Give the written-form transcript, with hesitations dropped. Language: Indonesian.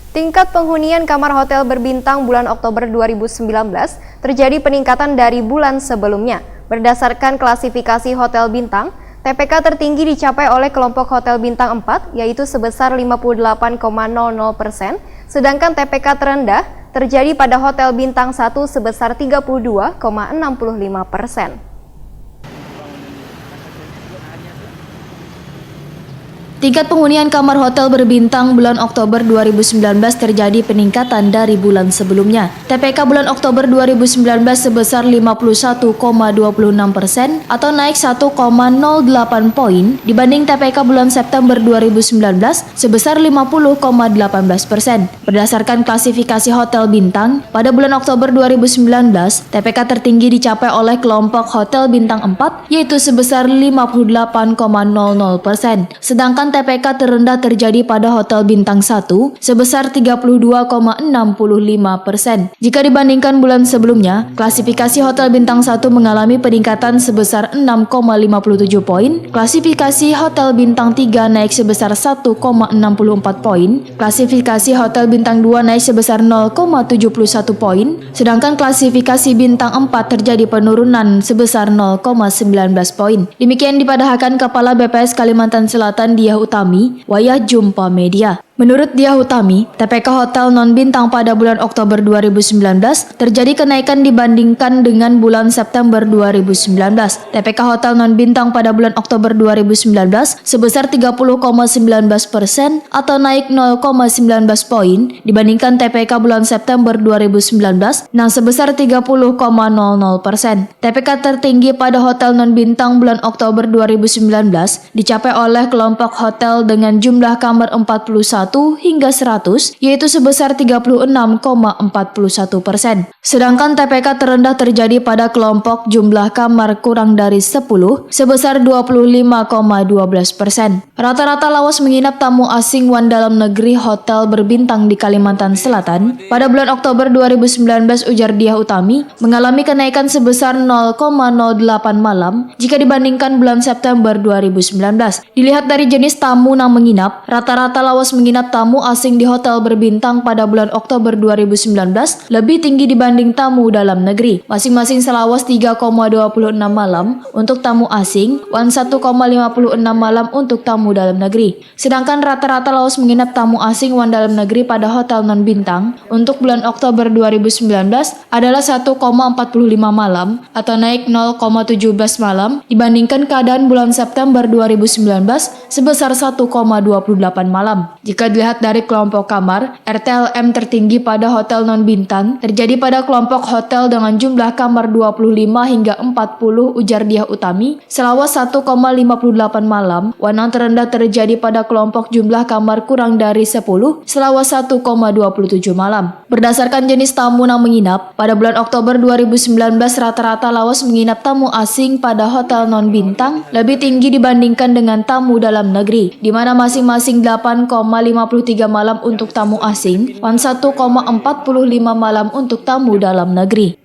Tingkat penghunian kamar hotel berbintang bulan Oktober 2019 terjadi peningkatan dari bulan sebelumnya. Berdasarkan klasifikasi hotel bintang, TPK tertinggi dicapai oleh kelompok hotel bintang 4, yaitu sebesar 58,00%, sedangkan TPK terendah terjadi pada hotel bintang 1 sebesar 32,65%. Tingkat penghunian kamar hotel berbintang bulan Oktober 2019 terjadi peningkatan dari bulan sebelumnya. TPK bulan Oktober 2019 sebesar 51,26% atau naik 1,08 poin dibanding TPK bulan September 2019 sebesar 50,18%. Berdasarkan klasifikasi hotel bintang, pada bulan Oktober 2019, TPK tertinggi dicapai oleh kelompok hotel bintang 4 yaitu sebesar 58,00%. Sedangkan TPK terendah terjadi pada hotel bintang 1 sebesar 32,65%. Jika dibandingkan bulan sebelumnya, klasifikasi hotel bintang 1 mengalami peningkatan sebesar 6,57 poin, klasifikasi hotel bintang 3 naik sebesar 1,64 poin, klasifikasi hotel bintang 2 naik sebesar 0,71 poin, sedangkan klasifikasi bintang 4 terjadi penurunan sebesar 0,19 poin. Demikian dipadahkan Kepala BPS Kalimantan Selatan Diah Utami, Wayah Jumpa Media. Menurut Diah Utami, TPK hotel non-bintang pada bulan Oktober 2019 terjadi kenaikan dibandingkan dengan bulan September 2019. TPK hotel non-bintang pada bulan Oktober 2019 sebesar 30,19% atau naik 0,19 poin dibandingkan TPK bulan September 2019 yang sebesar 30,00%. TPK tertinggi pada hotel non-bintang bulan Oktober 2019 dicapai oleh kelompok hotel dengan jumlah kamar 41 hingga 100, yaitu sebesar 36,41%. Sedangkan TPK terendah terjadi pada kelompok jumlah kamar kurang dari 10, sebesar 25,12%. Rata-rata lawas menginap tamu asing wan dalam negeri hotel berbintang di Kalimantan Selatan pada bulan Oktober 2019, ujar Diah Utami, mengalami kenaikan sebesar 0,08 malam jika dibandingkan bulan September 2019. Dilihat dari jenis tamu yang menginap, rata-rata lawas menginap tamu asing di hotel berbintang pada bulan Oktober 2019 lebih tinggi dibanding tamu dalam negeri. Masing-masing selawas 3,26 malam untuk tamu asing, 1,56 malam untuk tamu dalam negeri. Sedangkan rata-rata lawas menginap tamu asing wan dalam negeri pada hotel non-bintang untuk bulan Oktober 2019 adalah 1,45 malam atau naik 0,17 malam dibandingkan keadaan bulan September 2019 sebesar 1,28 malam. Jika dilihat dari kelompok kamar, RTLM tertinggi pada hotel non-bintang terjadi pada kelompok hotel dengan jumlah kamar 25 hingga 40, ujar Diah Utami, selawas 1,58 malam. Wanang terendah terjadi pada kelompok jumlah kamar kurang dari 10, selawas 1,27 malam. Berdasarkan jenis tamu yang menginap, pada bulan Oktober 2019 rata-rata lawas menginap tamu asing pada hotel non-bintang lebih tinggi dibandingkan dengan tamu dalam negeri, di mana masing-masing 8,53 malam untuk tamu asing, 1,45 malam untuk tamu dalam negeri.